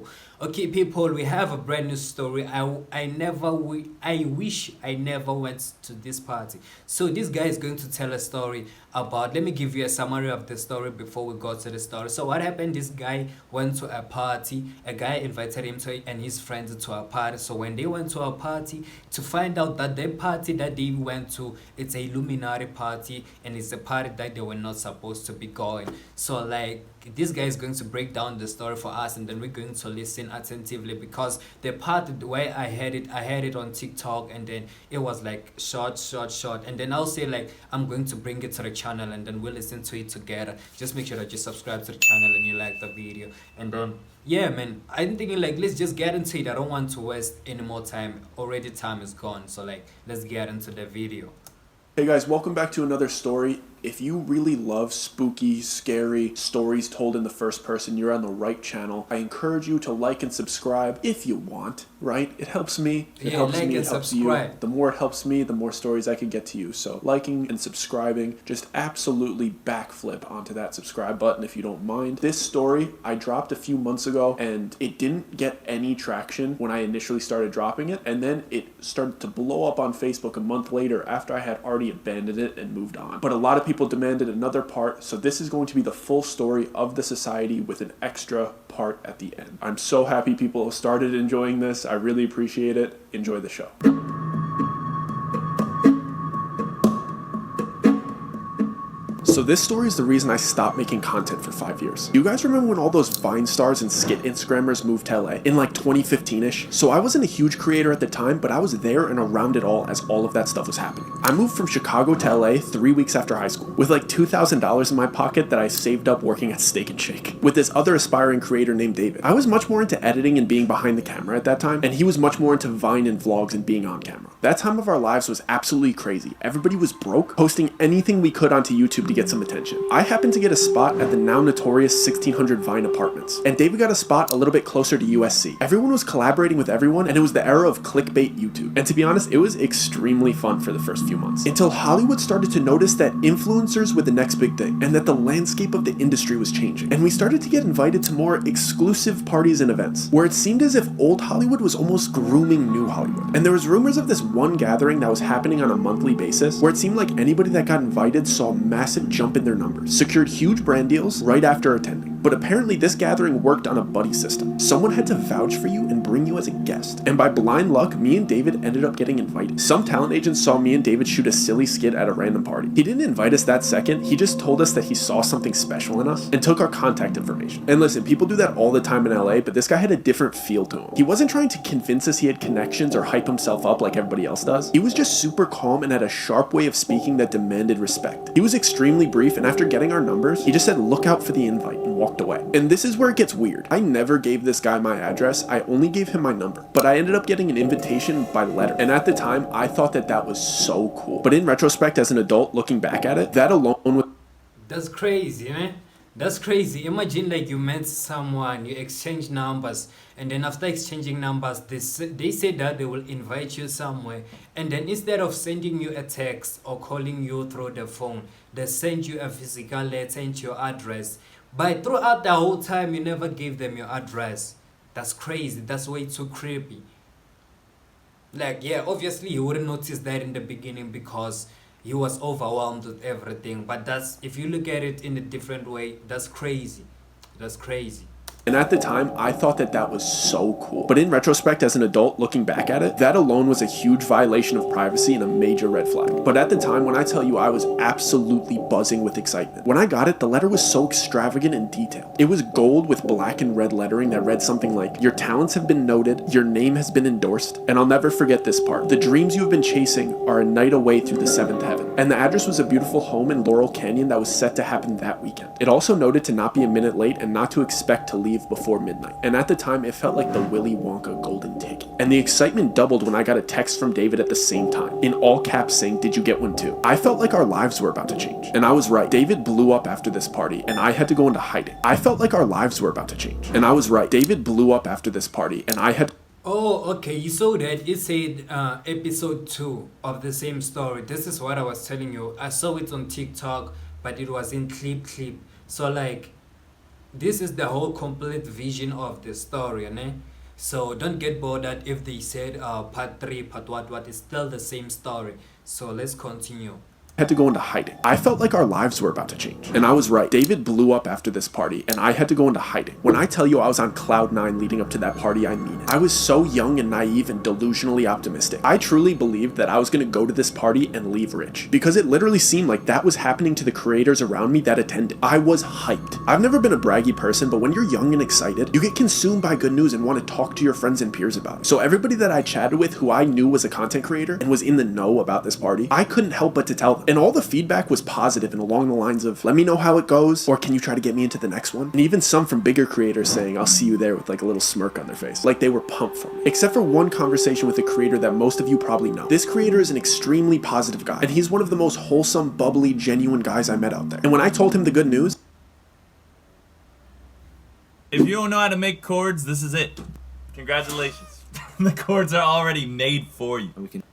people. Okay, people, we have a brand new story. I wish I never went to this party. So this guy is going to tell a story about. Let me give you a summary of the story before we go to the story. So what happened? This guy went to a party. A guy invited him to and his friends to a party. So when they went to a party, to find out that the party that they went to, it's a Illuminati party, and it's a party that they were not supposed to be going. So like, this guy is going to break down the story for us, and then we're going to listen attentively, because the part the way I heard it on TikTok, and then it was like short, and then I'll say like I'm going to bring it to the channel, and then we'll listen to it together. Just make sure that you subscribe to the channel and you like the video, and then yeah, man, I'm thinking like let's just get into it. I don't want to waste any more time. Already time is gone, so like let's get into the video. Hey guys, welcome back to another story. If you really love spooky, scary stories told in the first person, you're on the right channel. I encourage you to like and subscribe if you want, right? It helps me. It helps me. It helps you. The more it helps me, the more stories I can get to you. So liking and subscribing, just absolutely backflip onto that subscribe button if you don't mind. This story I dropped a few months ago, and it didn't get any traction when I initially started dropping it. And then it started to blow up on Facebook a month later after I had already abandoned it and moved on. But a lot of people demanded another part, so this is going to be the full story of the society with an extra part at the end. I'm so happy people have started enjoying this. I really appreciate it. Enjoy the show. So this story is the reason I stopped making content for 5 years. You guys remember when all those Vine stars and skit Instagrammers moved to LA in like 2015-ish? So I wasn't a huge creator at the time, but I was there and around it all as all of that stuff was happening. I moved from Chicago to LA 3 weeks after high school with like $2,000 in my pocket that I saved up working at Steak and Shake with this other aspiring creator named David. I was much more into editing and being behind the camera at that time, and he was much more into Vine and vlogs and being on camera. That time of our lives was absolutely crazy. Everybody was broke, posting anything we could onto YouTube to get some attention. I happened to get a spot at the now notorious 1600 Vine Apartments, and David got a spot a little bit closer to USC. Everyone was collaborating with everyone, and it was the era of clickbait YouTube. And to be honest, it was extremely fun for the first few months, until Hollywood started to notice that influencers were the next big thing, and that the landscape of the industry was changing. And we started to get invited to more exclusive parties and events, where it seemed as if old Hollywood was almost grooming new Hollywood. And there was rumors of this one gathering that was happening on a monthly basis, where it seemed like anybody that got invited saw a massive jump in their numbers, secured huge brand deals right after attending. But apparently this gathering worked on a buddy system. Someone had to vouch for you and bring you as a guest. And by blind luck, me and David ended up getting invited. Some talent agents saw me and David shoot a silly skit at a random party. He didn't invite us that second, he just told us that he saw something special in us and took our contact information. And listen, people do that all the time in LA, but this guy had a different feel to him. He wasn't trying to convince us he had connections or hype himself up like everybody else does. He was just super calm and had a sharp way of speaking that demanded respect. He was extremely brief, and after getting our numbers, he just said, "Look out for the invite," and walked away. And this is where it gets weird. I never gave this guy my address, I only gave him my number. But I ended up getting an invitation by letter. And at the time, I thought that that was so cool. But in retrospect, as an adult, looking back at it, that alone was... That's crazy, man. That's crazy. Imagine like you met someone, you exchange numbers, and then after exchanging numbers, they say that they will invite you somewhere, and then instead of sending you a text or calling you through the phone, they send you a physical letter into your address. But throughout the whole time, you never gave them your address. That's crazy. That's way too creepy. Like, yeah, obviously you wouldn't notice that in the beginning because he was overwhelmed with everything. But that's, if you look at it in a different way, that's crazy. That's crazy. And at the time, I thought that that was so cool. But in retrospect, as an adult, looking back at it, that alone was a huge violation of privacy and a major red flag. But at the time, when I tell you I was absolutely buzzing with excitement. When I got it, the letter was so extravagant and detailed. It was gold with black and red lettering that read something like, "Your talents have been noted, your name has been endorsed, and I'll never forget this part. The dreams you have been chasing are a night away through the seventh heaven." And the address was a beautiful home in Laurel Canyon that was set to happen that weekend. It also noted to not be a minute late and not to expect to leave before midnight. And at the time, it felt like the Willy Wonka golden ticket. And the excitement doubled when I got a text from David at the same time, in all caps saying, "Did you get one too?" I felt like our lives were about to change. And I was right. David blew up after this party, and I had to go into hiding. I felt like our lives were about to change. And I was right. David blew up after this party, and I had... Oh, okay, you saw that. It said episode 2 of the same story. This is what I was telling you. I saw it on TikTok, but it was in clip. So like, This is the whole complete vision of the story, né? So don't get bothered if they said part 3, part what, it's still the same story. So let's continue. Had to go into hiding. I felt like our lives were about to change. And I was right. David blew up after this party, and I had to go into hiding. When I tell you I was on cloud 9 leading up to that party, I mean it. I was so young and naive and delusionally optimistic. I truly believed that I was going to go to this party and leave rich, because it literally seemed like that was happening to the creators around me that attended. I was hyped. I've never been a braggy person, but when you're young and excited, you get consumed by good news and want to talk to your friends and peers about it. So everybody that I chatted with who I knew was a content creator and was in the know about this party, I couldn't help but to tell them. And all the feedback was positive and along the lines of, let me know how it goes, or can you try to get me into the next one? And even some from bigger creators saying, I'll see you there, with like a little smirk on their face. Like they were pumped for me. Except for one conversation with a creator that most of you probably know. This creator is an extremely positive guy, and he's one of the most wholesome, bubbly, genuine guys I met out there. And when I told him the good news, if you don't know how to make chords, this is it. Congratulations. The chords are already made for you. We can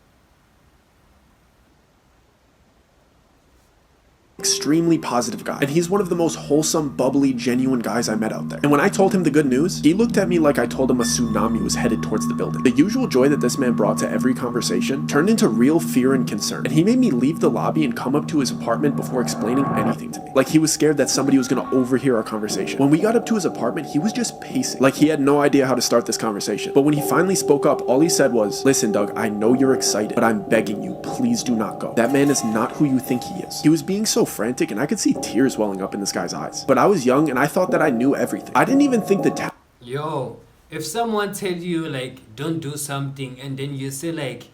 extremely positive guy, and he's one of the most wholesome, bubbly, genuine guys I met out there. And when I told him the good news, he looked at me like I told him a tsunami was headed towards the building. The usual joy that this man brought to every conversation turned into real fear and concern, and he made me leave the lobby and come up to his apartment before explaining anything to me. Like he was scared that somebody was gonna overhear our conversation. When we got up to his apartment, he was just pacing, like he had no idea how to start this conversation. But when he finally spoke up, all he said was, listen Doug, I know you're excited, but I'm begging you, please do not go. That man is not who you think he is. He was being so frantic, and I could see tears welling up in this guy's eyes. But I was young, and I thought that I knew everything. I didn't even think the Yo, if someone tell you like don't do something and then you say like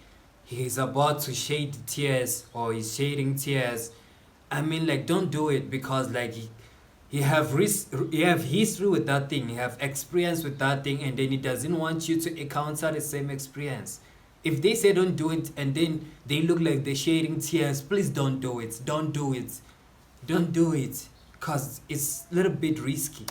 he's about to shed tears or he's shedding tears, I mean like don't do it, because like he have history with that thing, he have experience with that thing, and then he doesn't want you to encounter the same experience. If they say don't do it and then they look like they're shedding tears, please don't do it. Don't do it. Don't do it, because it's a little bit risky.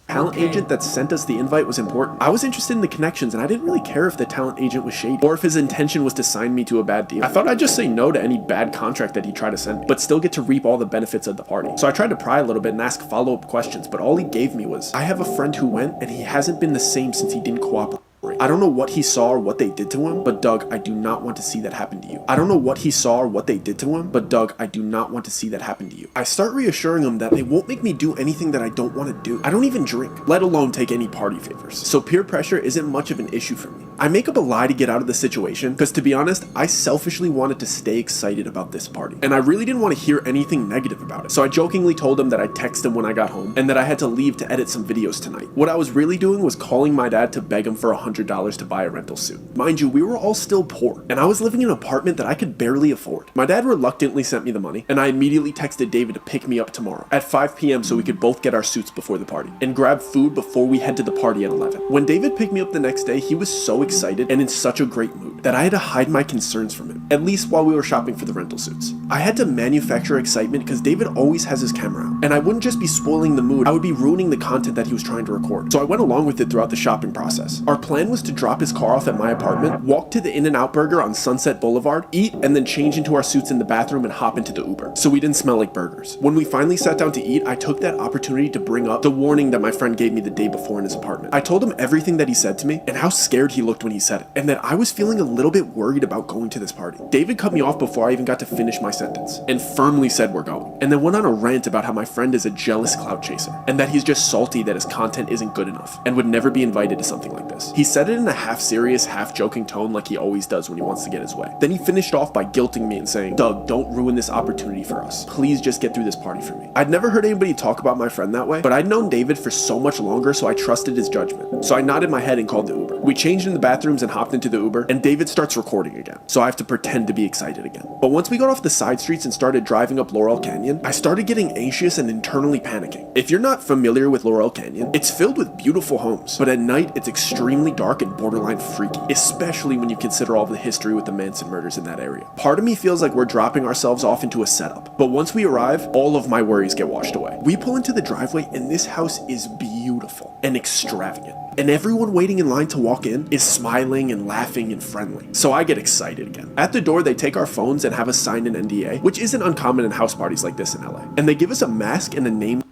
talent agent that sent us the invite was important. I was interested in the connections, and I didn't really care if the talent agent was shady or if his intention was to sign me to a bad deal. I thought I'd just say no to any bad contract that he tried to send me, but still get to reap all the benefits of the party. So I tried to pry a little bit and ask follow-up questions, but all he gave me was, I have a friend who went and he hasn't been the same since he didn't cooperate. I don't know what he saw or what they did to him, but Doug, I do not want to see that happen to you. I don't know what he saw or what they did to him, but Doug, I do not want to see that happen to you. I start reassuring him that they won't make me do anything that I don't want to do. I don't even drink, let alone take any party favors. So peer pressure isn't much of an issue for me. I make up a lie to get out of the situation, because to be honest, I selfishly wanted to stay excited about this party, and I really didn't want to hear anything negative about it. So I jokingly told him that I'd text him when I got home, and that I had to leave to edit some videos tonight. What I was really doing was calling my dad to beg him for $100 to buy a rental suit. Mind you, we were all still poor, and I was living in an apartment that I could barely afford. My dad reluctantly sent me the money, and I immediately texted David to pick me up tomorrow at 5 p.m. so we could both get our suits before the party, and grab food before we head to the party at 11. When David picked me up the next day, he was so excited and in such a great mood that I had to hide my concerns from him, at least while we were shopping for the rental suits. I had to manufacture excitement because David always has his camera out, and I wouldn't just be spoiling the mood, I would be ruining the content that he was trying to record. So I went along with it throughout the shopping process. Our plan was to drop his car off at my apartment, walk to the In-N-Out Burger on Sunset Boulevard, eat, and then change into our suits in the bathroom and hop into the Uber, so we didn't smell like burgers. When we finally sat down to eat, I took that opportunity to bring up the warning that my friend gave me the day before in his apartment. I told him everything that he said to me and how scared he looked when he said it, and that I was feeling a little bit worried about going to this party. David cut me off before I even got to finish my sentence, and firmly said we're going, and then went on a rant about how my friend is a jealous clout chaser, and that he's just salty that his content isn't good enough, and would never be invited to something like this. He said it in a half-serious, half-joking tone like he always does when he wants to get his way. Then he finished off by guilting me and saying, Doug, don't ruin this opportunity for us. Please just get through this party for me. I'd never heard anybody talk about my friend that way, but I'd known David for so much longer, so I trusted his judgment. So I nodded my head and called the Uber. We changed in the bathrooms and hopped into the Uber, and David starts recording again, so I have to pretend to be excited again. But once we got off the side streets and started driving up Laurel Canyon, I started getting anxious and internally panicking. If you're not familiar with Laurel Canyon, it's filled with beautiful homes, but at night it's extremely dark and borderline freaky, especially when you consider all the history with the Manson murders in that area. Part of me feels like we're dropping ourselves off into a setup, but once we arrive, all of my worries get washed away. We pull into the driveway and this house is beautiful and extravagant, and everyone waiting in line to walk in is smiling and laughing and friendly. So I get excited again. At the door, they take our phones and have us sign an NDA, which isn't uncommon in house parties like this in LA. And they give us a mask and a name.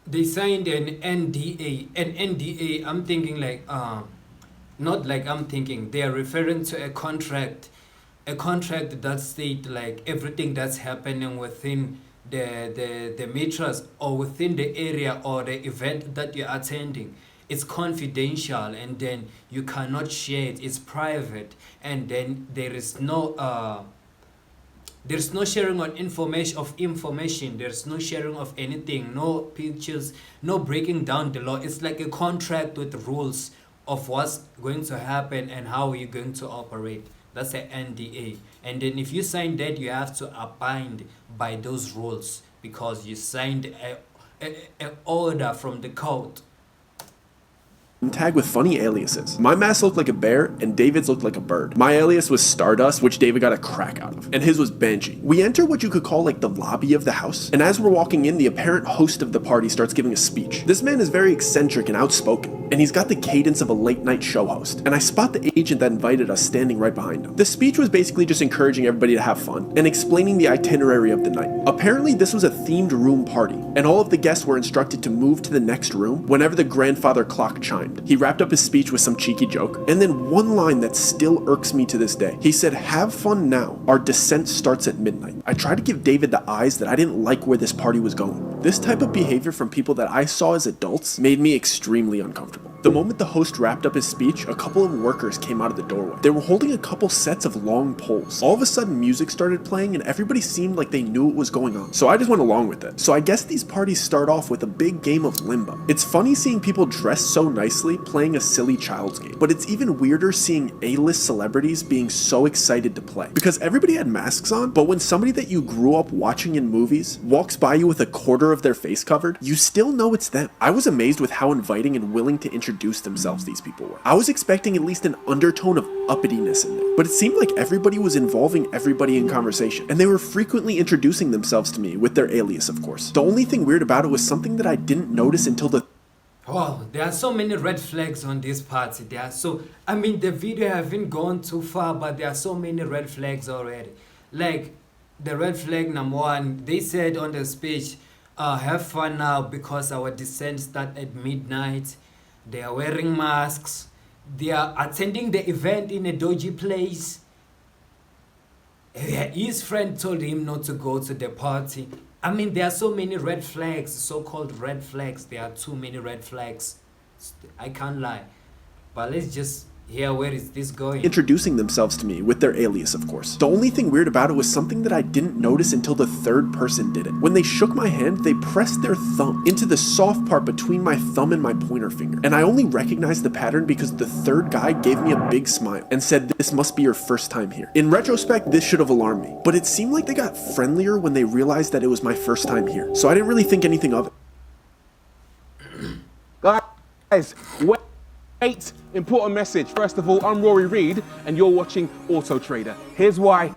they signed an NDA. An NDA, I'm thinking like, not like I'm thinking, they are referring to a contract that state like everything that's happening within the metros or within the area or the event that you're attending. It's confidential, and then you cannot share it. It's private, and then there's no sharing on information. There's no sharing of anything, no pictures, no breaking down the law. It's like a contract with rules of what's going to happen and how you're going to operate. That's an NDA. And then if you sign that, you have to abide by those rules because you signed a order from the court. Tag with funny aliases. My mask looked like a bear, and David's looked like a bird. My alias was Stardust, which David got a crack out of, and his was Banshee. We enter what you could call like the lobby of the house, and as we're walking in, the apparent host of the party starts giving a speech. This man is very eccentric and outspoken, and he's got the cadence of a late night show host, and I spot the agent that invited us standing right behind him. The speech was basically just encouraging everybody to have fun, and explaining the itinerary of the night. Apparently this was a themed room party, and all of the guests were instructed to move to the next room whenever the grandfather clock chimed. He wrapped up his speech with some cheeky joke, and then one line that still irks me to this day. He said, "Have fun now. Our descent starts at midnight." I tried to give David the eyes that I didn't like where this party was going. This type of behavior from people that I saw as adults made me extremely uncomfortable. The moment the host wrapped up his speech, a couple of workers came out of the doorway. They were holding a couple sets of long poles. All of a sudden, music started playing, and everybody seemed like they knew what was going on. So I just went along with it. So I guess these parties start off with a big game of limbo. It's funny seeing people dressed so nicely playing a silly child's game, but it's even weirder seeing A-list celebrities being so excited to play. Because everybody had masks on, but when somebody that you grew up watching in movies walks by you with a quarter of their face covered, you still know it's them. I was amazed with how inviting and willing to introduce themselves these people were. I was expecting at least an undertone of uppityness in there, but it seemed like everybody was involving everybody in conversation, and they were frequently introducing themselves to me with their alias, of course. The only thing weird about it was something that I didn't notice until the Wow, there are so many red flags on this party. I mean, the video haven't gone too far, but there are so many red flags already. Like, the red flag number one, they said on the speech, have fun now because our descent start at midnight. They are wearing masks. They are attending the event in a dodgy place. His friend told him not to go to the party. I mean, there are so many red flags, so-called red flags. There are too many red flags. I can't lie. But let's just hear where is this going. Introducing themselves to me with their alias, of course. The only thing weird about it was something that I didn't notice until the third person did it. When they shook my hand, they pressed their thumb into the soft part between my thumb and my pointer finger. And I only recognized the pattern because the third guy gave me a big smile and said, "This must be your first time here." In retrospect, this should have alarmed me, but it seemed like they got friendlier when they realized that it was my first time here. So I didn't really think anything of it. Guys, wait, important message. First of all, I'm Rory Reid, and you're watching Auto Trader. Here's why.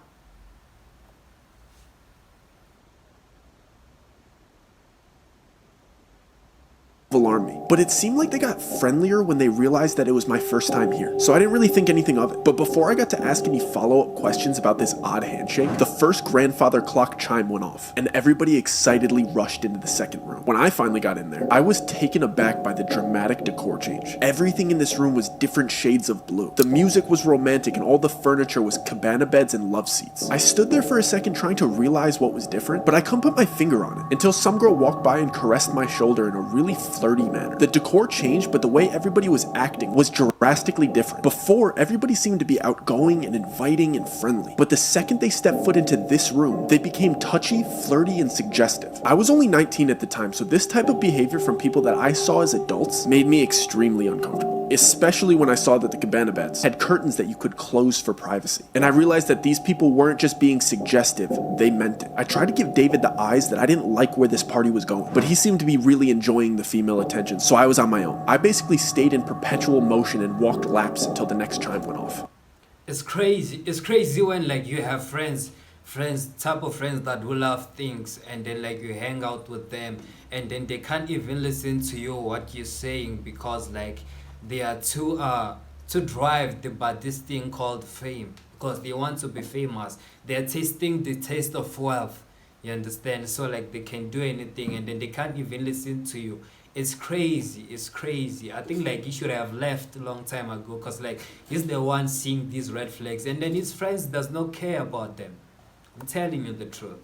Alarmed me, but it seemed like they got friendlier when they realized that it was my first time here, so I didn't really think anything of it. But before I got to ask any follow-up questions about this odd handshake, the first grandfather clock chime went off, and everybody excitedly rushed into the second room. When I finally got in there, I was taken aback by the dramatic decor change. Everything in this room was different shades of blue. The music was romantic, and all the furniture was cabana beds and love seats. I stood there for a second trying to realize what was different, but I couldn't put my finger on it until some girl walked by and caressed my shoulder in a really flirty manner. The decor changed, but the way everybody was acting was drastically different. Before, everybody seemed to be outgoing and inviting and friendly, but the second they stepped foot into this room, they became touchy, flirty, and suggestive. I was only 19 at the time, so this type of behavior from people that I saw as adults made me extremely uncomfortable, especially when I saw that the cabana beds had curtains that you could close for privacy. And I realized that these people weren't just being suggestive, they meant it. I tried to give David the eyes that I didn't like where this party was going, but he seemed to be really enjoying the female attention, so I was on my own. I basically stayed in perpetual motion and walked laps until the next chime went off. It's crazy. It's crazy when like you have type of friends that will love things, and then like you hang out with them, and then they can't even listen to you what you're saying because like they are too drive by this thing called fame, because they want to be famous. They're tasting the taste of wealth. You understand? So like they can do anything and then they can't even listen to you. It's crazy. It's crazy. I think like he should have left a long time ago because like he's the one seeing these red flags and then his friends does not care about them. I'm telling you the truth.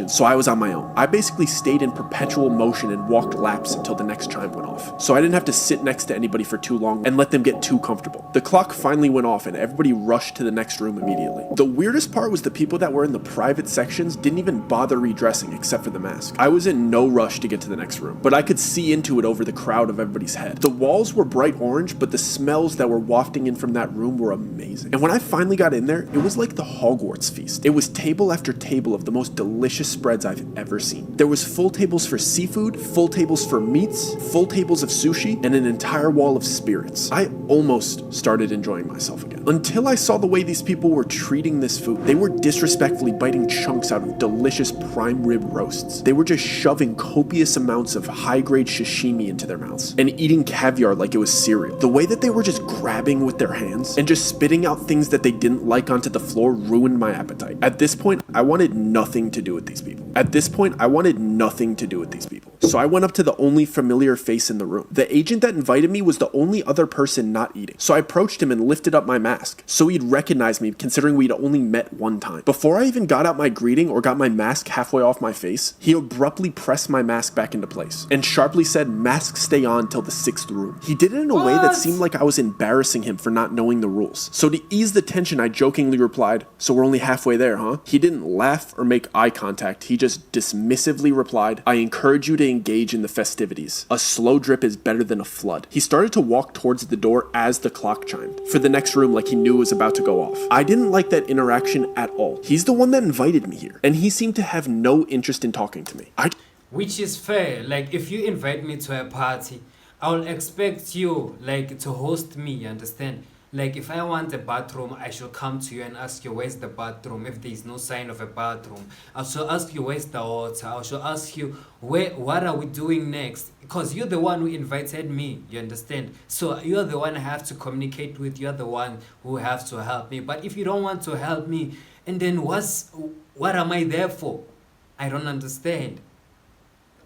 So I was on my own. I basically stayed in perpetual motion and walked laps until the next chime went off. So I didn't have to sit next to anybody for too long and let them get too comfortable. The clock finally went off and everybody rushed to the next room immediately. The weirdest part was the people that were in the private sections didn't even bother redressing except for the mask. I was in no rush to get to the next room, but I could see into it over the crowd of everybody's head. The walls were bright orange, but the smells that were wafting in from that room were amazing. And when I finally got in there, it was like the Hogwarts feast. It was table after table of the most delicious spreads I've ever seen. There was full tables for seafood, full tables for meats, full tables of sushi, and an entire wall of spirits. I almost started enjoying myself again. Until I saw the way these people were treating this food. They were disrespectfully biting chunks out of delicious prime rib roasts. They were just shoving copious amounts of high-grade sashimi into their mouths and eating caviar like it was cereal. The way that they were just grabbing with their hands and just spitting out things that they didn't like onto the floor ruined my appetite. At this point, I wanted nothing to do with these people. So I went up to the only familiar face in the room. The agent that invited me was the only other person not eating. So I approached him and lifted up my mask, so he'd recognize me considering we'd only met one time. Before I even got out my greeting or got my mask halfway off my face, he abruptly pressed my mask back into place and sharply said, "Mask stay on till the 6th room." He did it in a way that seemed like I was embarrassing him for not knowing the rules. So to ease the tension, I jokingly replied, "So we're only halfway there, huh?" He didn't laugh or make eye contact. He just dismissively replied, "I encourage you to engage in the festivities. A slow drip is better than a flood." He started to walk towards the door as the clock chimed for the next room like he knew it was about to go off. I didn't like that interaction at all. He's the one that invited me here, and he seemed to have no interest in talking to me. Which is fair. Like if you invite me to a party, I'll expect you like to host me, you understand? Like if I want a bathroom, I should come to you and ask you where's the bathroom. If there is no sign of a bathroom, I should ask you where's the water. I should ask you what are we doing next? Because you're the one who invited me, you understand? So you're the one I have to communicate with. You're the one who has to help me. But if you don't want to help me, and then what am I there for? I don't understand.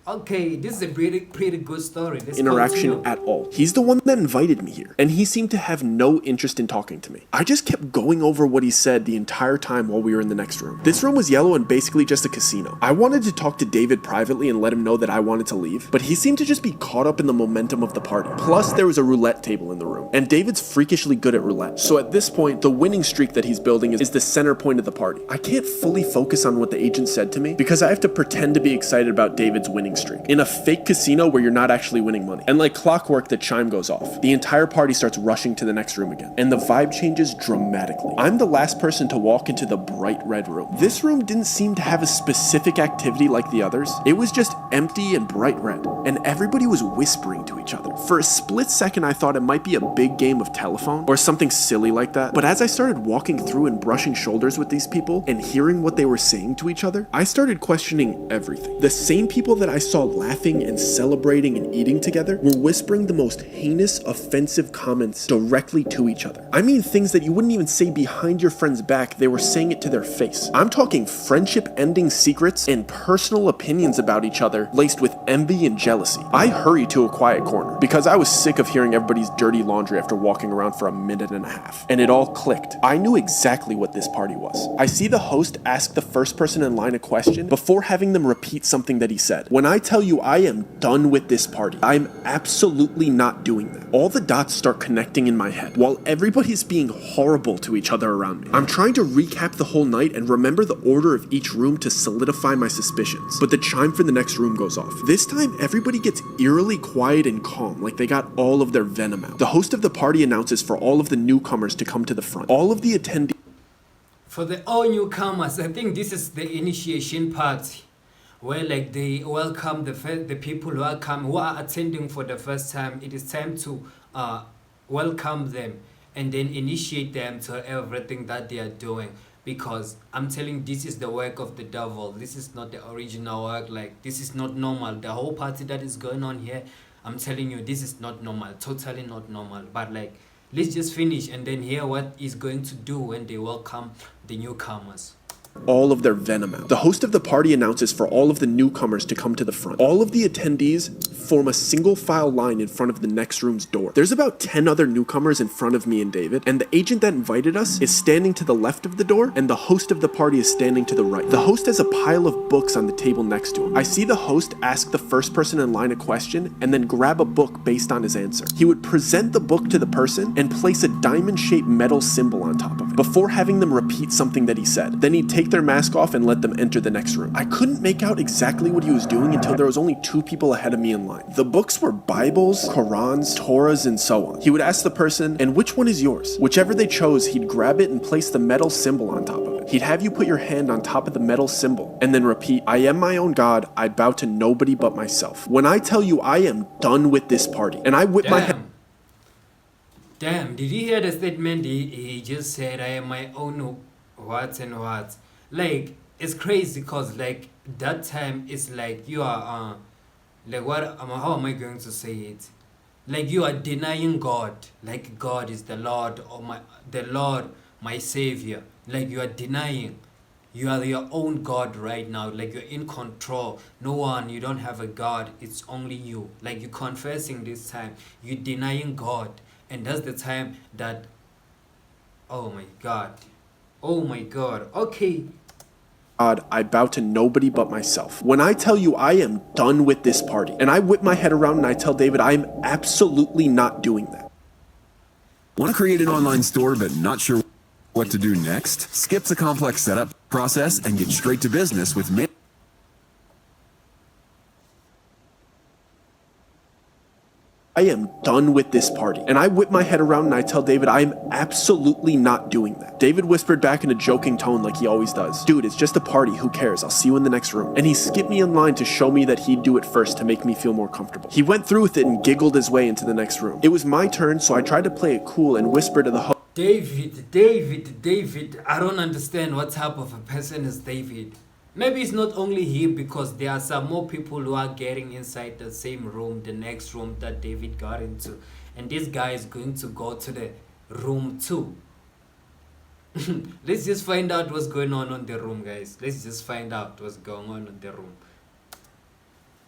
Okay, this is a pretty good story. Let's interaction continue. At all. He's the one that invited me here, and he seemed to have no interest in talking to me. I just kept going over what he said the entire time while we were in the next room. This room was yellow and basically just a casino. I wanted to talk to David privately and let him know that I wanted to leave, but he seemed to just be caught up in the momentum of the party. Plus, there was a roulette table in the room, and David's freakishly good at roulette. So at this point, the winning streak that he's building is the center point of the party. I can't fully focus on what the agent said to me because I have to pretend to be excited about David's winning streak in a fake casino where you're not actually winning money. And like clockwork, the chime goes off. The entire party starts rushing to the next room again, and the vibe changes dramatically. I'm the last person to walk into the bright red room. This room didn't seem to have a specific activity like the others. It was just empty and bright red, and everybody was whispering to each other. For a split second, I thought it might be a big game of telephone or something silly like that. But as I started walking through and brushing shoulders with these people and hearing what they were saying to each other, I started questioning everything. The same people that I saw laughing and celebrating and eating together were whispering the most heinous, offensive comments directly to each other. I mean things that you wouldn't even say behind your friend's back, they were saying it to their face. I'm talking friendship-ending secrets and personal opinions about each other laced with envy and jealousy. I hurried to a quiet corner because I was sick of hearing everybody's dirty laundry after walking around for a minute and a half. And it all clicked. I knew exactly what this party was. I see the host ask the first person in line a question before having them repeat something that he said. When I tell you I am done with this party, I'm absolutely not doing that. All the dots start connecting in my head while everybody's being horrible to each other around me. I'm trying to recap the whole night and remember the order of each room to solidify my suspicions, but the chime for the next room goes off. This time, everybody gets eerily quiet and calm, like they got all of their venom out. The host of the party announces for all of the newcomers to come to the front. All of the attendees. For the all newcomers, I think this is the initiation party, where like they welcome the people who are attending for the first time. It is time to welcome them and then initiate them to everything that they are doing. Because I'm telling you, this is the work of the devil. This is not the original work. Like, this is not normal. The whole party that is going on here, I'm telling you, this is not normal. Totally not normal. But like, let's just finish and then hear what he's going to do when they welcome the newcomers. all of their venom out. The host of the party announces for all of the newcomers to come to the front. All of the attendees form a single file line in front of the next room's door. There's about 10 other newcomers in front of me and David, and the agent that invited us is standing to the left of the door, and the host of the party is standing to the right. The host has a pile of books on the table next to him. I see the host ask the first person in line a question and then grab a book based on his answer. He would present the book to the person and place a diamond-shaped metal symbol on top of it before having them repeat something that he said. Then he'd take their mask off and let them enter the next room. I couldn't make out exactly what he was doing until there was only 2 people ahead of me in line. The books were Bibles, Qurans, Torahs, and so on. He would ask the person, "And which one is yours?" Whichever they chose, he'd grab it and place the metal symbol on top of it. He'd have you put your hand on top of the metal symbol and then repeat, "I am my own God, I bow to nobody but myself." When I tell you I am done with this party, and I whip my head. Damn, did you hear the statement he just said, "I am my own what and what"? Like, it's crazy because like that time it's like you are like what how am I going to say it? Like you are denying God. Like God is the Lord my Savior. Like you are denying. You are your own God right now. Like you're in control. No one, you don't have a God. It's only you. Like you're confessing this time. You're denying God. And that's the time that, oh my God. Oh my God. Okay. God, I bow to nobody but myself. When I tell you I am done with this party, and I whip my head around and I tell David I am absolutely not doing that. Want to create an online store but not sure what to do next? Skip the complex setup process and get straight to business with I am done with this party. And I whip my head around and I tell David I am absolutely not doing that. David whispered back in a joking tone like he always does. "Dude, it's just a party, who cares? I'll see you in the next room." And he skipped me in line to show me that he'd do it first to make me feel more comfortable. He went through with it and giggled his way into the next room. It was my turn, so I tried to play it cool and whisper to the host, David, I don't understand what type of a person is David. Maybe it's not only him, because there are some more people who are getting inside the same room, the next room that David got into. And this guy is going to go to the room too. Let's just find out what's going on in the room, guys. Let's just find out what's going on in the room.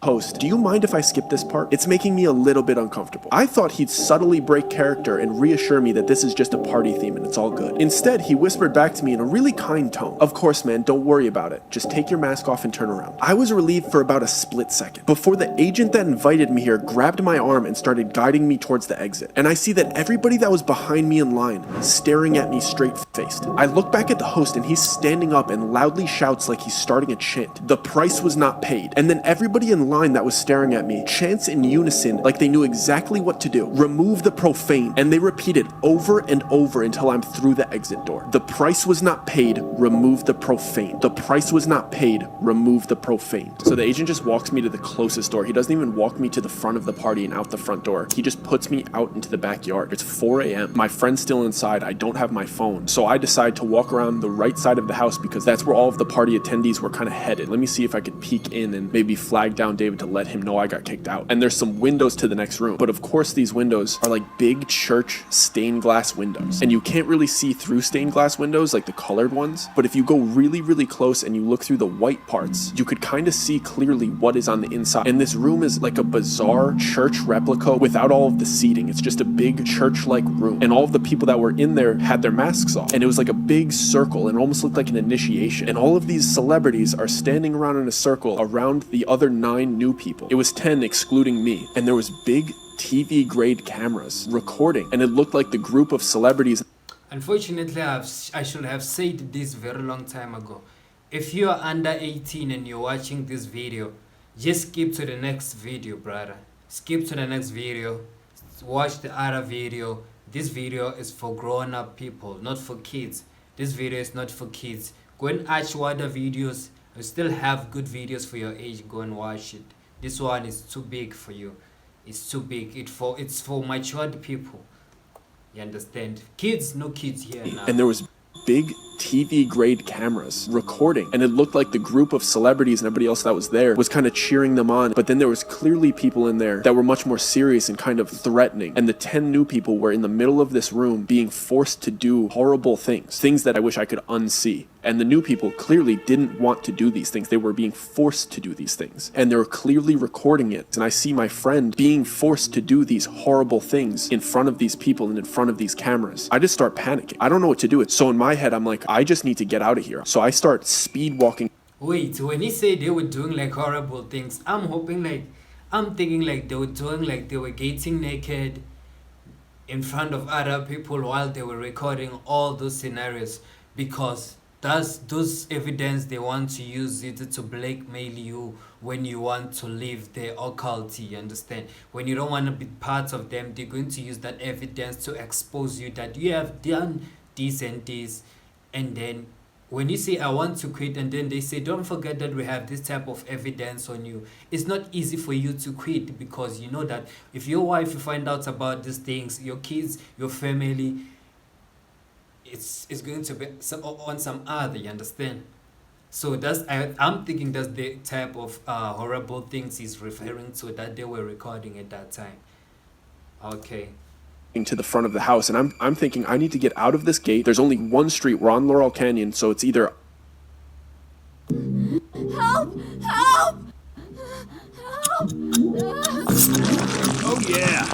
"Host, do you mind if I skip this part? It's making me a little bit uncomfortable." I thought he'd subtly break character and reassure me that this is just a party theme and it's all good. Instead, he whispered back to me in a really kind tone, "Of course, man, don't worry about it. Just take your mask off and turn around." I was relieved for about a split second, before the agent that invited me here grabbed my arm and started guiding me towards the exit. And I see that everybody that was behind me in line staring at me straight-faced. I look back at the host and he's standing up and loudly shouts like he's starting a chant. The price was not paid. And then everybody in line that was staring at me chants in unison like they knew exactly what to do. "Remove the profane." And they repeat it over and over until I'm through the exit door. "The price was not paid. Remove the profane. The price was not paid. Remove the profane." So the agent just walks me to the closest door. He doesn't even walk me to the front of the party and out the front door. He just puts me out into the backyard. It's 4 a.m. My friend's still inside. I don't have my phone. So I decide to walk around the right side of the house because that's where all of the party attendees were kind of headed. Let me see if I could peek in and maybe flag down David to let him know I got kicked out. And there's some windows to the next room. But of course these windows are like big church stained glass windows. And you can't really see through stained glass windows like the colored ones. But if you go really, really close and you look through the white parts, you could kind of see clearly what is on the inside. And this room is like a bizarre church replica without all of the seating. It's just a big church-like room. And all of the people that were in there had their masks off. And it was like a big circle and it almost looked like an initiation. And all of these celebrities are standing around in a circle around the other 9 new people. It was 10 excluding me, and there was big TV grade cameras recording, and it looked like the group of celebrities. Unfortunately, I should have said this very long time ago. If you are under 18 and you're watching this video, just skip to the next video, brother. Skip to the next video. Watch the other video. This video is for grown-up people, not for kids. This video is not for kids. Go and watch other videos. I still have good videos for your age. Go and watch it. This one is too big for you. It's too big. It's for matured people. You understand? Kids, no kids here now. And there was big TV grade cameras recording, and it looked like the group of celebrities and everybody else that was there was kind of cheering them on, but then there was clearly people in there that were much more serious and kind of threatening, and the 10 new people were in the middle of this room being forced to do horrible things that I wish I could unsee. And the new people clearly didn't want to do these things. They were being forced to do these things. And they were clearly recording it. And I see my friend being forced to do these horrible things in front of these people and in front of these cameras. I just start panicking. I don't know what to do. So in my head, I'm like, I just need to get out of here. So I start speed walking. Wait, when he said they were doing like horrible things, I'm thinking like they were doing like they were getting naked in front of other people while they were recording all those scenarios, because that's those evidence they want to use it to blackmail you when you want to leave the occult, you understand? When you don't want to be part of them, they're going to use that evidence to expose you that you have done this and this. And then when you say I want to quit, and then they say don't forget that we have this type of evidence on you, it's not easy for you to quit, because you know that if your wife find out about these things, your kids, your family, it's going to be on some other, you understand? So I'm thinking that's the type of horrible things he's referring to that they were recording at that time. Okay. To the front of the house, and I'm thinking I need to get out of this gate. There's only one street. We're on Laurel Canyon, so it's either Help! Help! Help! Oh yeah.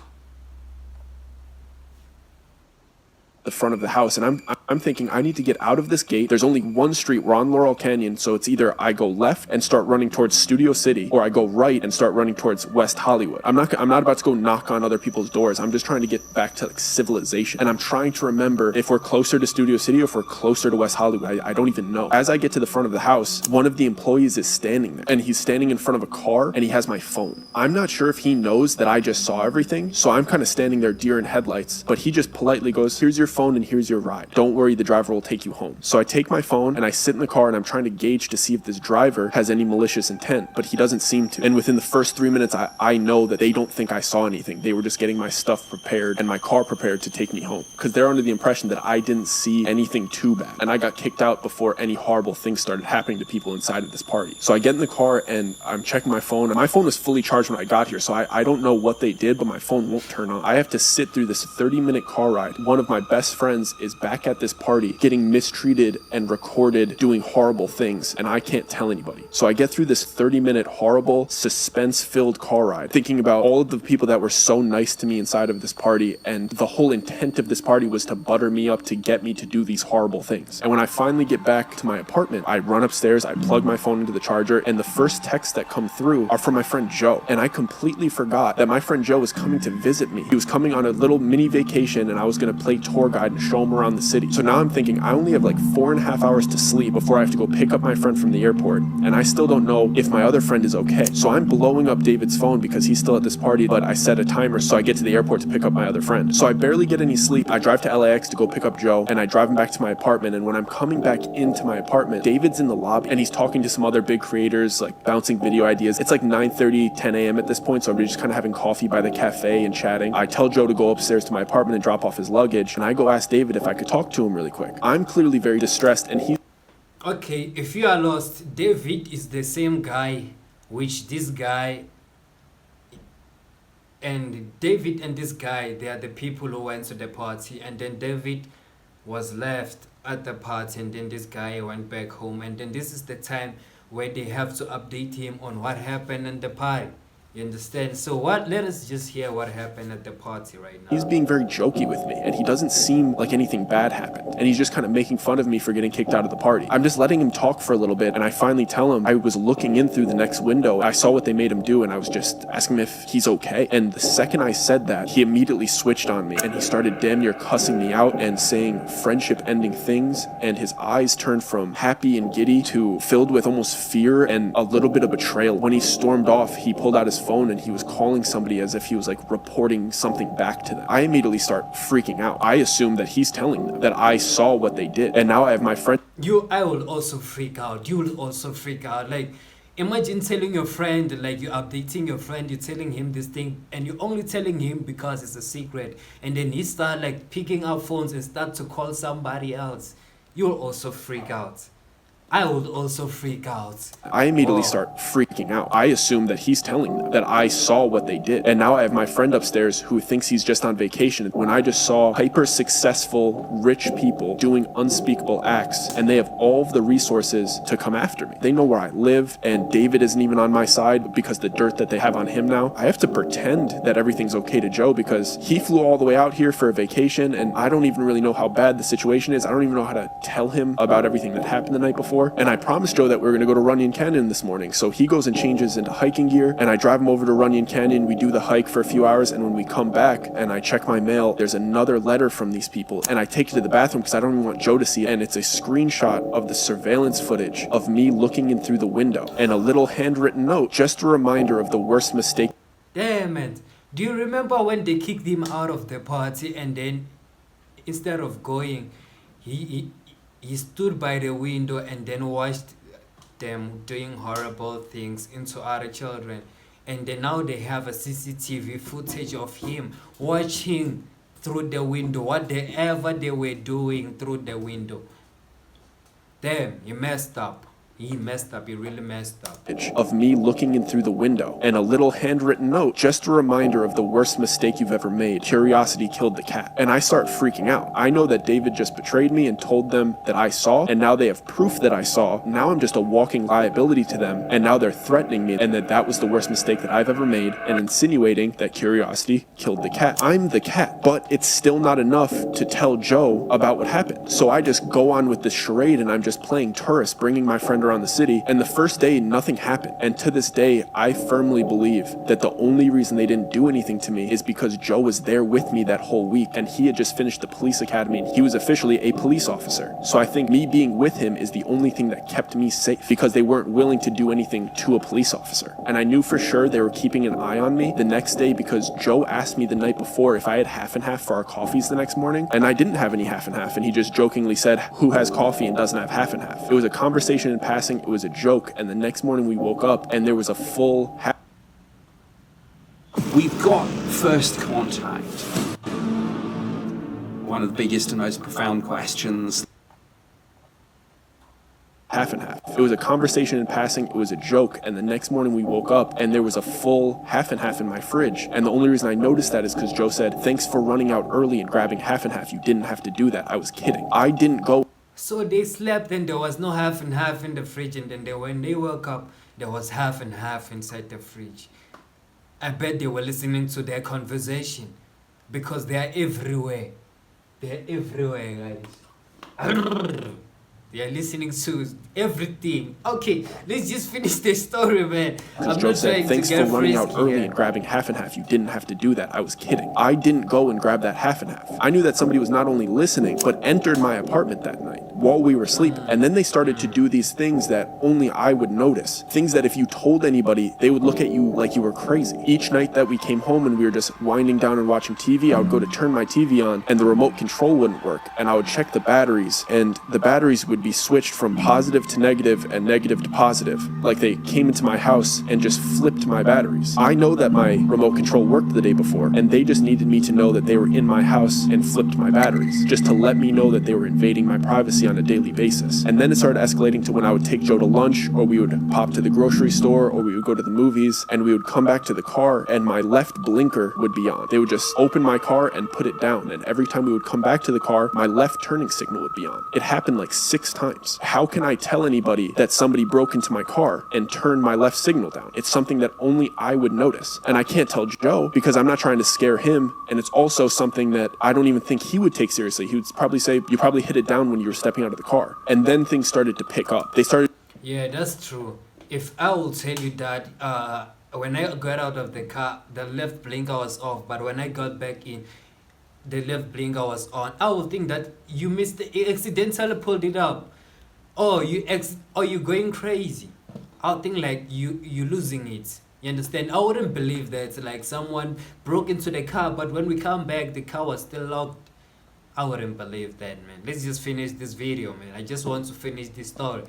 the front of the house, and I'm thinking I need to get out of this gate. There's only one street. We're on Laurel Canyon, so it's either I go left and start running towards Studio City, or I go right and start running towards West Hollywood. I'm not about to go knock on other people's doors. I'm just trying to get back to like civilization, and I'm trying to remember if we're closer to Studio City or if we're closer to West Hollywood. I don't even know. As I get to the front of the house, one of the employees is standing there, and he's standing in front of a car, and he has my phone. I'm not sure if he knows that I just saw everything, so I'm kind of standing there deer in headlights, but he just politely goes, "Here's your phone and here's your ride. Don't worry, the driver will take you home." So I take my phone and I sit in the car, and I'm trying to gauge to see if this driver has any malicious intent, but he doesn't seem to. And within the first 3 minutes, I know that they don't think I saw anything. They were just getting my stuff prepared and my car prepared to take me home, because they're under the impression that I didn't see anything too bad, and I got kicked out before any horrible things started happening to people inside of this party. So I get in the car and I'm checking my phone, and my phone was fully charged when I got here, so I don't know what they did, but my phone won't turn on. I have to sit through this 30-minute car ride. One of my best friends is back at this party getting mistreated and recorded doing horrible things, and I can't tell anybody. So I get through this 30-minute horrible suspense-filled car ride thinking about all of the people that were so nice to me inside of this party, and the whole intent of this party was to butter me up to get me to do these horrible things. And when I finally get back to my apartment, I run upstairs, I plug my phone into the charger, and the first texts that come through are from my friend Joe. And I completely forgot that my friend Joe was coming to visit me. He was coming on a little mini vacation, and I was going to play tour guide and show him around the city. So now I'm thinking I only have like 4.5 hours to sleep before I have to go pick up my friend from the airport, and I still don't know if my other friend is okay. So I'm blowing up David's phone because he's still at this party, but I set a timer so I get to the airport to pick up my other friend. So I barely get any sleep. I drive to LAX to go pick up Joe, and I drive him back to my apartment, and when I'm coming back into my apartment, David's in the lobby, and he's talking to some other big creators, like bouncing video ideas. It's like 9:30, 10 a.m. at this point, so we're just kind of having coffee by the cafe and chatting. I tell Joe to go upstairs to my apartment and drop off his luggage, and I go ask David if I could talk to him really quick. I'm clearly very distressed, and he's Okay, if you are lost, David is the same guy, which this guy and David and this guy, they are the people who went to the party, and then David was left at the party, and then this guy went back home, and then this is the time where they have to update him on what happened in the party. You understand? So let us just hear what happened at the party right now. He's being very jokey with me, and he doesn't seem like anything bad happened, and he's just kind of making fun of me for getting kicked out of the party. I'm just letting him talk for a little bit, and I finally tell him I was looking in through the next window. I saw what they made him do, and I was just asking him if he's okay. And the second I said that, he immediately switched on me, and he started damn near cussing me out and saying friendship-ending things, and his eyes turned from happy and giddy to filled with almost fear and a little bit of betrayal. When he stormed off, he pulled out his phone and he was calling somebody as if he was like reporting something back to them. I immediately start freaking out. I assume that he's telling them that I saw what they did, and now I have my friend. I will also freak out. You will also freak out. Like, imagine telling your friend, like you're updating your friend, you're telling him this thing, and you're only telling him because it's a secret, and then he start like picking up phones and start to call somebody else. you'll also freak out. I would also freak out. I immediately Oh. start freaking out. I assume that he's telling them that I saw what they did. And now I have my friend upstairs who thinks he's just on vacation when I just saw hyper successful, rich people doing unspeakable acts, and they have all of the resources to come after me. They know where I live, and David isn't even on my side because the dirt that they have on him now. I have to pretend that everything's okay to Joe because he flew all the way out here for a vacation, and I don't even really know how bad the situation is. I don't even know how to tell him about everything that happened the night before. And I promised Joe that we were going to go to Runyon Canyon this morning. So he goes and changes into hiking gear, and I drive him over to Runyon Canyon. We do the hike for a few hours, and when we come back and I check my mail, there's another letter from these people, and I take it to the bathroom because I don't even want Joe to see it. And it's a screenshot of the surveillance footage of me looking in through the window and a little handwritten note, just a reminder of the worst mistake. Damn it. Do you remember when they kicked him out of the party, and then instead of going, he stood by the window and then watched them doing horrible things into other children, and then now they have a CCTV footage of him watching through the window whatever they were doing through the window. Damn, he messed up. He messed up. He really messed up. Of me looking in through the window and a little handwritten note, just a reminder of the worst mistake you've ever made. Curiosity killed the cat. And I start freaking out. I know that David just betrayed me and told them that I saw, and now they have proof that I saw. Now I'm just a walking liability to them, and now they're threatening me, and that was the worst mistake that I've ever made, and insinuating that curiosity killed the cat. I'm the cat, but it's still not enough to tell Joe about what happened. So I just go on with this charade, and I'm just playing tourist, bringing my friend around the city, and the first day nothing happened. And to this day I firmly believe that the only reason they didn't do anything to me is because Joe was there with me that whole week, and he had just finished the police academy and he was officially a police officer. So I think me being with him is the only thing that kept me safe, because they weren't willing to do anything to a police officer. And I knew for sure they were keeping an eye on me the next day, because Joe asked me the night before if I had half and half for our coffees the next morning, and I didn't have any half and half, and he just jokingly said, "Who has coffee and doesn't have half and half?" It was a conversation in passing, it was a joke, and the next morning we woke up and there was a full half. We've got first contact. One of the biggest and most profound questions. Half and half. It was a conversation in passing, it was a joke, and the next morning we woke up and there was a full half and half in my fridge. And the only reason I noticed that is because Joe said, "Thanks for running out early and grabbing half and half. You didn't have to do that." I was kidding. I didn't go. So they slept and there was no half and half in the fridge, and then when they woke up there was half and half inside the fridge. I bet they were listening to their conversation, because they are everywhere. They're everywhere, guys. They are listening to everything. Okay, let's just finish the story, man. Because I'm Joe not said, trying to "Thanks for get running out frisky early here. and grabbing half and half. You didn't have to do that." I was kidding. I didn't go and grab that half and half. I knew that somebody was not only listening, but entered my apartment that night while we were sleeping. And then they started to do these things that only I would notice. Things that if you told anybody, they would look at you like you were crazy. Each night that we came home and we were just winding down and watching TV, I would go to turn my TV on and the remote control wouldn't work. And I would check the batteries, and the batteries would be switched from positive to negative and negative to positive. Like they came into my house and just flipped my batteries. I know that my remote control worked the day before, and they just needed me to know that they were in my house and flipped my batteries, just to let me know that they were invading my privacy on a daily basis. And then it started escalating to when I would take Joe to lunch, or we would pop to the grocery store, or we would go to the movies, and we would come back to the car and my left blinker would be on. They would just open my car and put it down, and every time we would come back to the car, my left turning signal would be on. It happened like 6 times. How can I tell anybody that somebody broke into my car and turned my left signal down? It's something that only I would notice, and I can't tell Joe because I'm not trying to scare him, and it's also something that I don't even think he would take seriously. He would probably say, "You probably hit it down when you were stepping out of the car." And then things started to pick up. They started. Yeah, that's true. If I will tell you that when I got out of the car, the left blinker was off, but when I got back in, the left blinker was on, I would think that you accidentally pulled it up. Or you're going crazy. I'll think like you losing it. You understand? I wouldn't believe that like someone broke into the car, but when we come back the car was still locked. I wouldn't believe that, man. Let's just finish this video, man. I just want to finish this story.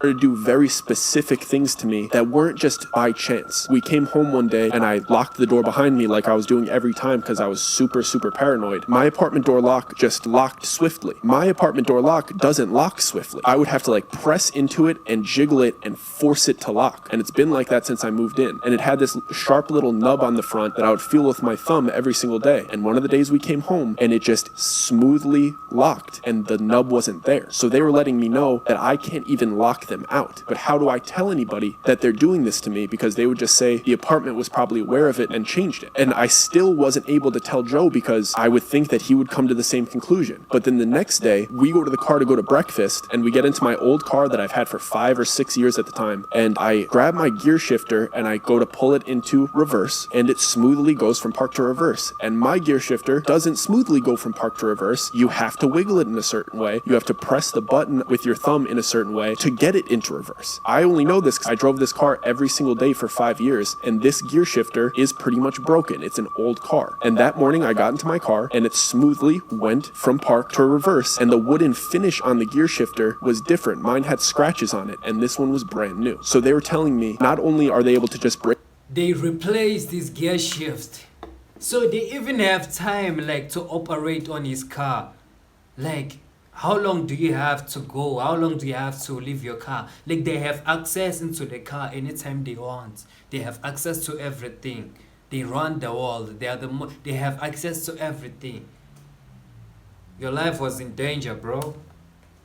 to do very specific things to me that weren't just by chance. We came home one day and I locked the door behind me like I was doing every time because I was super paranoid. My apartment door lock just locked swiftly. My apartment door lock doesn't lock swiftly. I would have to like press into it and jiggle it and force it to lock. And it's been like that since I moved in. And it had this sharp little nub on the front that I would feel with my thumb every single day. And one of the days we came home and it just smoothly locked and the nub wasn't there. So they were letting me know that I can't even lock them out. But how do I tell anybody that they're doing this to me? Because they would just say the apartment was probably aware of it and changed it. And I still wasn't able to tell Joe because I would think that he would come to the same conclusion. But then the next day, we go to the car to go to breakfast and we get into my old car that I've had for 5 or 6 years at the time. And I grab my gear shifter and I go to pull it into reverse and it smoothly goes from park to reverse. And my gear shifter doesn't smoothly go from park to reverse. You have to wiggle it in a certain way. You have to press the button with your thumb in a certain way to get it into reverse. I only know this because I drove this car every single day for 5 years and this gear shifter is pretty much broken. It's an old car. And that morning I got into my car and it smoothly went from park to reverse and the wooden finish on the gear shifter was different. Mine had scratches on it and this one was brand new. So they were telling me not only are they able to just break, They replaced this gear shift. So they even have time like to operate on his car. Like, how long do you have to go? How long do you have to leave your car? Like, they have access into the car anytime they want. They have access to everything. They run the world. They have access to everything. Your life was in danger, bro.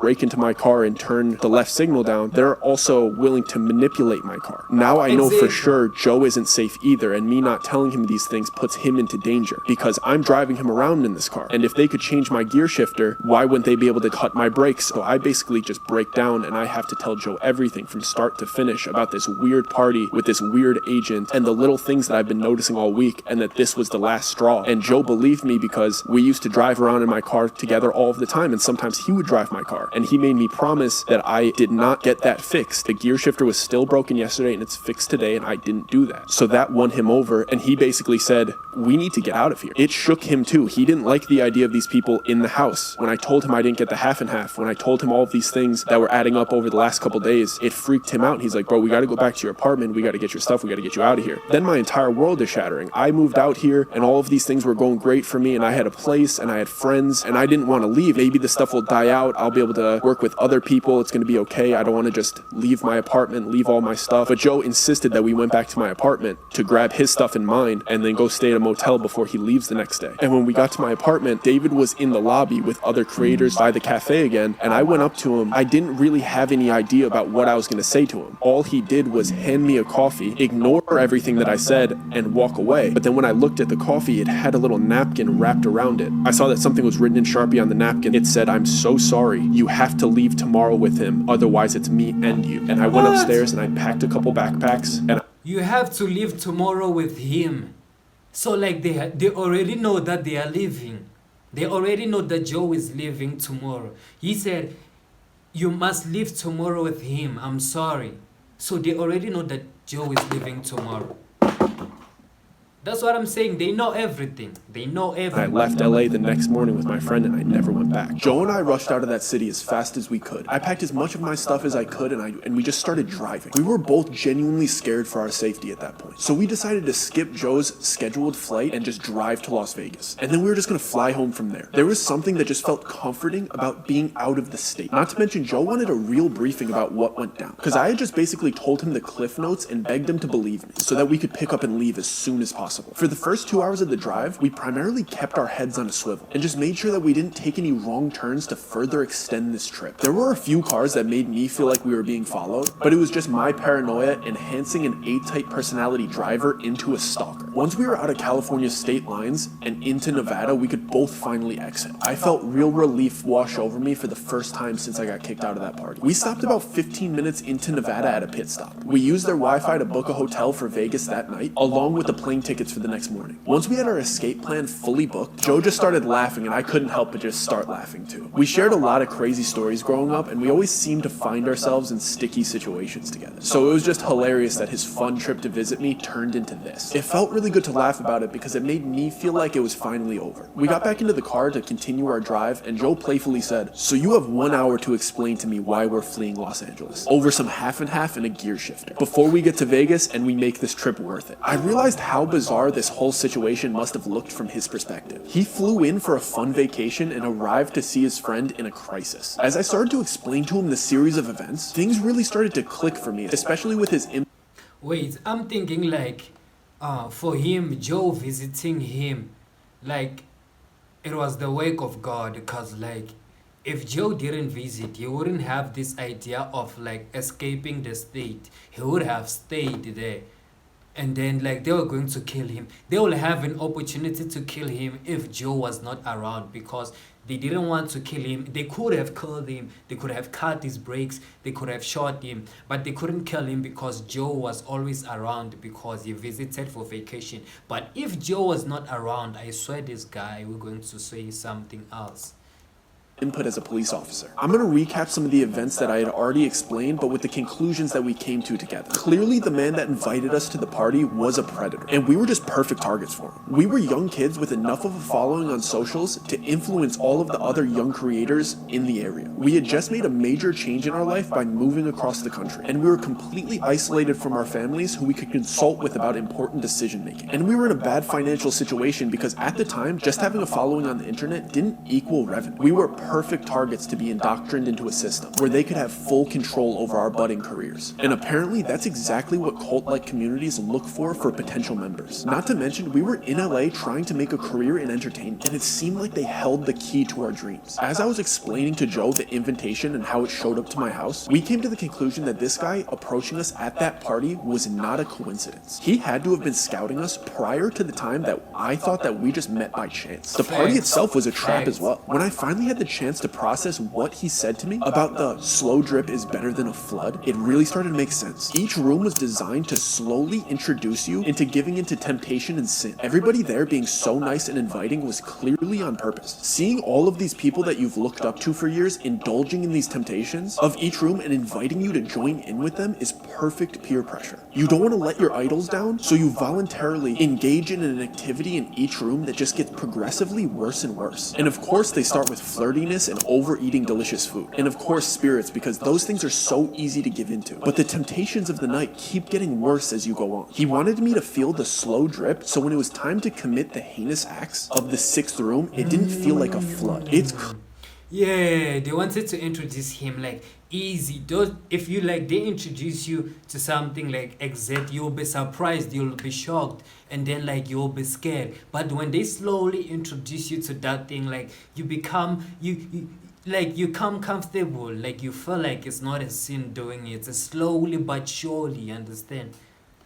break into my car and turn the left signal down, they're also willing to manipulate my car. Now I know for sure Joe isn't safe either, and me not telling him these things puts him into danger because I'm driving him around in this car. And if they could change my gear shifter, why wouldn't they be able to cut my brakes? So I basically just break down and I have to tell Joe everything from start to finish about this weird party with this weird agent and the little things that I've been noticing all week, and that this was the last straw. And Joe believed me because we used to drive around in my car together all of the time, and sometimes he would drive my car. And he made me promise that I did not get that fixed. The gear shifter was still broken yesterday and it's fixed today, and I didn't do that. So that won him over, and he basically said, we need to get out of here. It shook him too. He didn't like the idea of these people in the house. When I told him I didn't get the half and half, when I told him all of these things that were adding up over the last couple days, it freaked him out. He's like, bro, we got to go back to your apartment. We got to get your stuff. We got to get you out of here. Then my entire world is shattering. I moved out here and all of these things were going great for me, and I had a place and I had friends and I didn't want to leave. Maybe the stuff will die out. I'll be able to work with other people. It's going to be okay. I don't want to just leave my apartment, leave all my stuff. But Joe insisted that we went back to my apartment to grab his stuff and mine and then go stay at a motel before he leaves the next day. And when we got to my apartment, David was in the lobby with other creators by the cafe again, and I went up to him. I didn't really have any idea about what I was going to say to him. All he did was hand me a coffee, ignore everything that I said, and walk away. But then when I looked at the coffee, it had a little napkin wrapped around it. I saw that something was written in Sharpie on the napkin. It said, "I'm so sorry. You have to leave tomorrow with him, otherwise it's me and you." And I went upstairs and I packed a couple backpacks and You have to leave tomorrow with him. So like they already know that they are leaving. They already know that Joe is leaving tomorrow. He said, you must leave tomorrow with him. I'm sorry. So they already know that Joe is leaving tomorrow. That's what I'm saying. They know everything. They know everything. I left LA the next morning with my friend and I never went back. Joe and I rushed out of that city as fast as we could. I packed as much of my stuff as I could and we just started driving. We were both genuinely scared for our safety at that point. So we decided to skip Joe's scheduled flight and just drive to Las Vegas. And then we were just gonna fly home from there. There was something that just felt comforting about being out of the state. Not to mention Joe wanted a real briefing about what went down. Because I had just basically told him the cliff notes and begged him to believe me so that we could pick up and leave as soon as possible. For the first 2 hours of the drive, we primarily kept our heads on a swivel and just made sure that we didn't take any wrong turns to further extend this trip. There were a few cars that made me feel like we were being followed, but it was just my paranoia enhancing an A-type personality driver into a stalker. Once we were out of California's state lines and into Nevada, we could both finally exit. I felt real relief wash over me for the first time since I got kicked out of that party. We stopped about 15 minutes into Nevada at a pit stop. We used their Wi-Fi to book a hotel for Vegas that night, along with the plane tickets tickets for the next morning. Once we had our escape plan fully booked, Joe just started laughing and I couldn't help but just start laughing too. We shared a lot of crazy stories growing up and we always seemed to find ourselves in sticky situations together. So it was just hilarious that his fun trip to visit me turned into this. It felt really good to laugh about it because it made me feel like it was finally over. We got back into the car to continue our drive and Joe playfully said, "So you have 1 hour to explain to me why we're fleeing Los Angeles over some half and half and a gear shifter before we get to Vegas and we make this trip worth it." I realized how bizarre this whole situation must have looked from his perspective. He flew in for a fun vacation and arrived to see his friend in a crisis. As I started to explain to him the series of events, things really started to click for me, especially with his Wait, I'm thinking like, for him, Joe visiting him, like, it was the work of God, because like, if Joe didn't visit, he wouldn't have this idea of like escaping the state. He would have stayed there. And then like they were going to kill him. They will have an opportunity to kill him if Joe was not around, because they didn't want to kill him. They could have killed him. They could have cut his brakes. They could have shot him. But they couldn't kill him because Joe was always around, because he visited for vacation. But if Joe was not around, I swear this guy, we're going to say something else. Input as a police officer. I'm going to recap some of the events that I had already explained, but with the conclusions that we came to together. Clearly, the man that invited us to the party was a predator, and we were just perfect targets for him. We were young kids with enough of a following on socials to influence all of the other young creators in the area. We had just made a major change in our life by moving across the country, and we were completely isolated from our families who we could consult with about important decision making. And we were in a bad financial situation because at the time, just having a following on the internet didn't equal revenue. We were perfect targets to be indoctrined into a system where they could have full control over our budding careers. And apparently that's exactly what cult-like communities look for potential members. Not to mention, we were in LA trying to make a career in entertainment, and it seemed like they held the key to our dreams. As I was explaining to Joe the invitation and how it showed up to my house, we came to the conclusion that this guy approaching us at that party was not a coincidence. He had to have been scouting us prior to the time that I thought that we just met by chance. The party itself was a trap as well. When I finally had the chance to process what he said to me about the slow drip is better than a flood, it really started to make sense. Each room was designed to slowly introduce you into giving into temptation and sin. Everybody there being so nice and inviting was clearly on purpose. Seeing all of these people that you've looked up to for years indulging in these temptations of each room and inviting you to join in with them is perfect peer pressure. You don't want to let your idols down, so you voluntarily engage in an activity in each room that just gets progressively worse and worse. And of course, they start with flirtiness and overeating delicious food. And of course, spirits, because those things are so easy to give into. But the temptations of the night keep getting worse as you go on. He wanted me to feel the slow drip, so when it was time to commit the heinous acts of the 6th room, it didn't feel like a flood. Yeah, they wanted to introduce him like easy. If you like, they introduce you to something like exact, you'll be surprised, you'll be shocked, and then like you'll be scared. But when they slowly introduce you to that thing, like you become you come comfortable, like you feel like it's not a sin doing it. It's slowly but surely, you understand?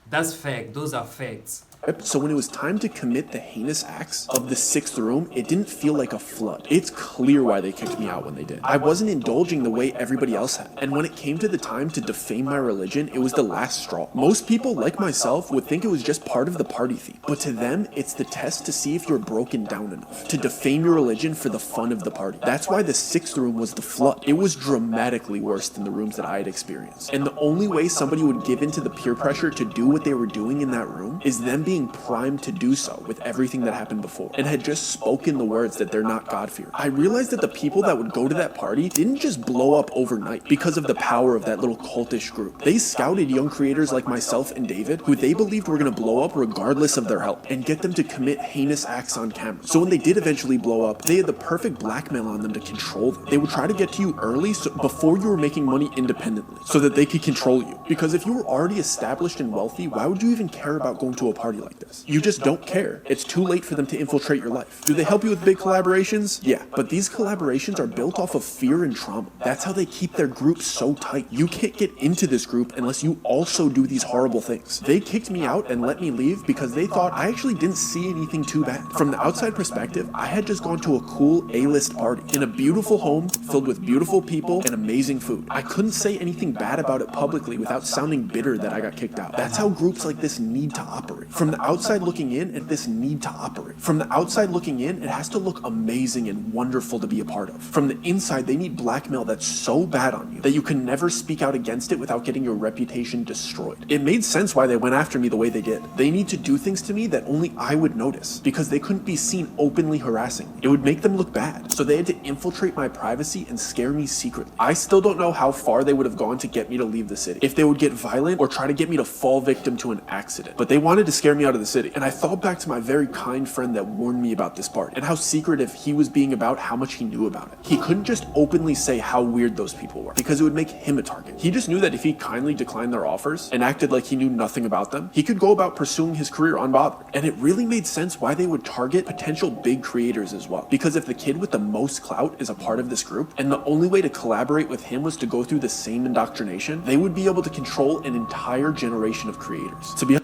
That's fact. Those are facts. So when it was time to commit the heinous acts of the 6th room, it didn't feel like a flood. It's clear why they kicked me out when they did. I wasn't indulging the way everybody else had. And when it came to the time to defame my religion, it was the last straw. Most people, like myself, would think it was just part of the party theme. But to them, it's the test to see if you're broken down enough to defame your religion for the fun of the party. That's why the 6th room was the flood. It was dramatically worse than the rooms that I had experienced. And the only way somebody would give in to the peer pressure to do what they were doing in that room is them being primed to do so with everything that happened before and had just spoken the words that they're not God-fearing. I realized that the people that would go to that party didn't just blow up overnight because of the power of that little cultish group. They scouted young creators like myself and David, who they believed were going to blow up regardless of their help, and get them to commit heinous acts on camera. So when they did eventually blow up, they had the perfect blackmail on them to control them. They would try to get to you early, so before you were making money independently, so that they could control you. Because if you were already established and wealthy, why would you even care about going to a party like this? You just don't care. It's too late for them to infiltrate your life. Do they help you with big collaborations? Yeah, but these collaborations are built off of fear and trauma. That's how they keep their group so tight. You can't get into this group unless you also do these horrible things. They kicked me out and let me leave because they thought I actually didn't see anything too bad. From the outside perspective, I had just gone to a cool A-list party in a beautiful home filled with beautiful people and amazing food. I couldn't say anything bad about it publicly without sounding bitter that I got kicked out. That's how groups like this need to operate. From From the outside looking in, at this need to operate. From the outside looking in, it has to look amazing and wonderful to be a part of. From the inside, they need blackmail that's so bad on you that you can never speak out against it without getting your reputation destroyed. It made sense why they went after me the way they did. They need to do things to me that only I would notice because they couldn't be seen openly harassing me. It would make them look bad. So they had to infiltrate my privacy and scare me secretly. I still don't know how far they would have gone to get me to leave the city. If they would get violent or try to get me to fall victim to an accident. But they wanted to scare me out of the city. And I thought back to my very kind friend that warned me about this party and how secretive he was being about how much he knew about it. He couldn't just openly say how weird those people were because it would make him a target. He just knew that if he kindly declined their offers and acted like he knew nothing about them, he could go about pursuing his career unbothered. And it really made sense why they would target potential big creators as well. Because if the kid with the most clout is a part of this group and the only way to collaborate with him was to go through the same indoctrination, they would be able to control an entire generation of creators. To be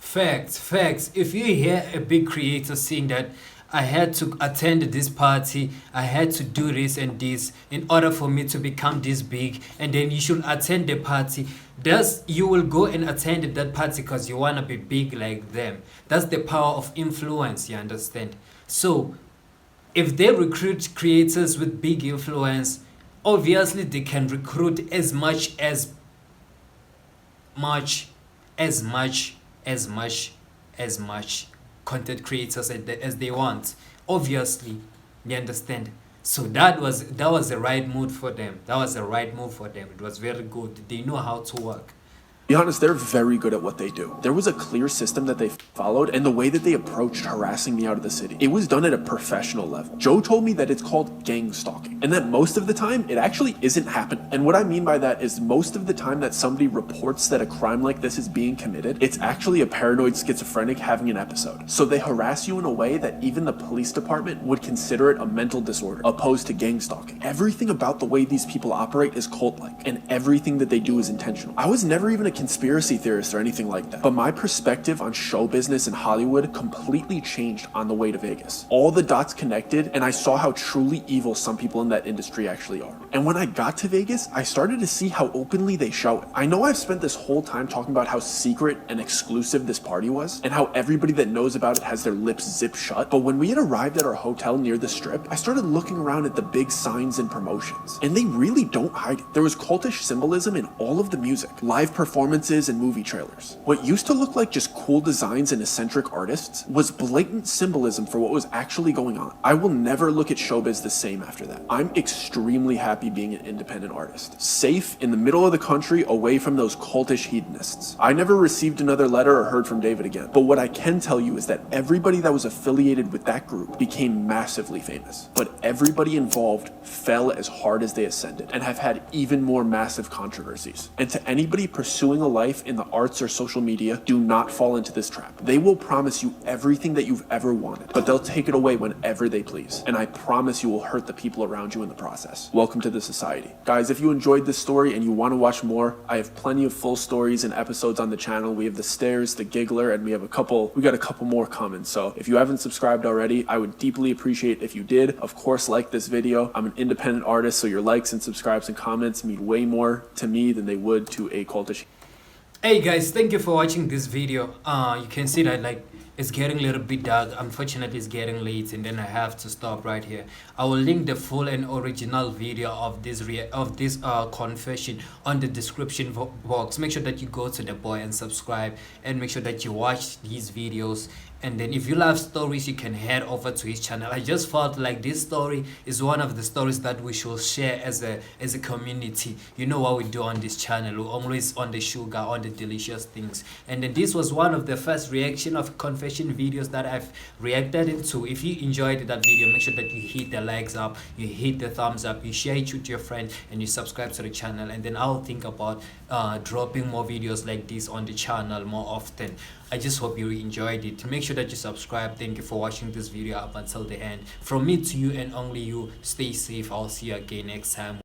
Facts. If you hear a big creator saying that I had to attend this party, I had to do this and this in order for me to become this big, and then you should attend the party, you will go and attend that party because you want to be big like them. That's the power of influence, you understand? So if they recruit creators with big influence, obviously they can recruit as much content creators as they want. Obviously, you understand? So that was the right move for them. It was very good. They know how to work. Be honest, they're very good at what they do. There was a clear system that they followed and the way that they approached harassing me out of the city. It was done at a professional level. Joe told me that it's called gang stalking and that most of the time it actually isn't happening. And what I mean by that is most of the time that somebody reports that a crime like this is being committed, it's actually a paranoid schizophrenic having an episode. So they harass you in a way that even the police department would consider it a mental disorder opposed to gang stalking. Everything about the way these people operate is cult-like and everything that they do is intentional. I was never even a conspiracy theorist or anything like that, but my perspective on show business in Hollywood completely changed on the way to Vegas. All the dots connected and I saw how truly evil some people in that industry actually are. And when I got to Vegas, I started to see how openly they show it. I know I've spent this whole time talking about how secret and exclusive this party was and how everybody that knows about it has their lips zipped shut, but when we had arrived at our hotel near the strip, I started looking around at the big signs and promotions and they really don't hide it. There was cultish symbolism in all of the music, live performances and movie trailers. What used to look like just cool designs and eccentric artists was blatant symbolism for what was actually going on. I will never look at showbiz the same after that. I'm extremely happy being an independent artist, safe in the middle of the country away from those cultish hedonists. I never received another letter or heard from David again, but what I can tell you is that everybody that was affiliated with that group became massively famous, but everybody involved fell as hard as they ascended and have had even more massive controversies. And to anybody pursuing a life in the arts or social media, do not fall into this trap. They will promise you everything that you've ever wanted, but they'll take it away whenever they please. And I promise you will hurt the people around you in the process. Welcome to the society. Guys, if you enjoyed this story and you want to watch more, I have plenty of full stories and episodes on the channel. We have the Stairs, the Giggler, and we got a couple more coming. So if you haven't subscribed already, I would deeply appreciate if you did. Of course, like this video. I'm an independent artist, so your likes and subscribes and comments mean way more to me than they would to a cultish. Hey guys, thank you for watching this video. You can see that it's getting a little bit dark. Unfortunately, it's getting late and then I have to stop right here. I will link the full and original video of this confession on the description box. Make sure that you go to the boy and subscribe and make sure that you watch these videos. And then if you love stories, you can head over to his channel. I just felt like this story is one of the stories that we should share as a community. You know what we do on this channel. We're always on the sugar, on the delicious things. And then this was one of the first reaction of confession videos that I've reacted into. If you enjoyed that video, make sure that you hit the likes up, you hit the thumbs up, you share it with your friend, and you subscribe to the channel. And then I'll think about dropping more videos like this on the channel more often. I just hope you enjoyed it. Make sure that you subscribe. Thank you for watching this video up until the end. From me to you and only you, stay safe. I'll see you again next time.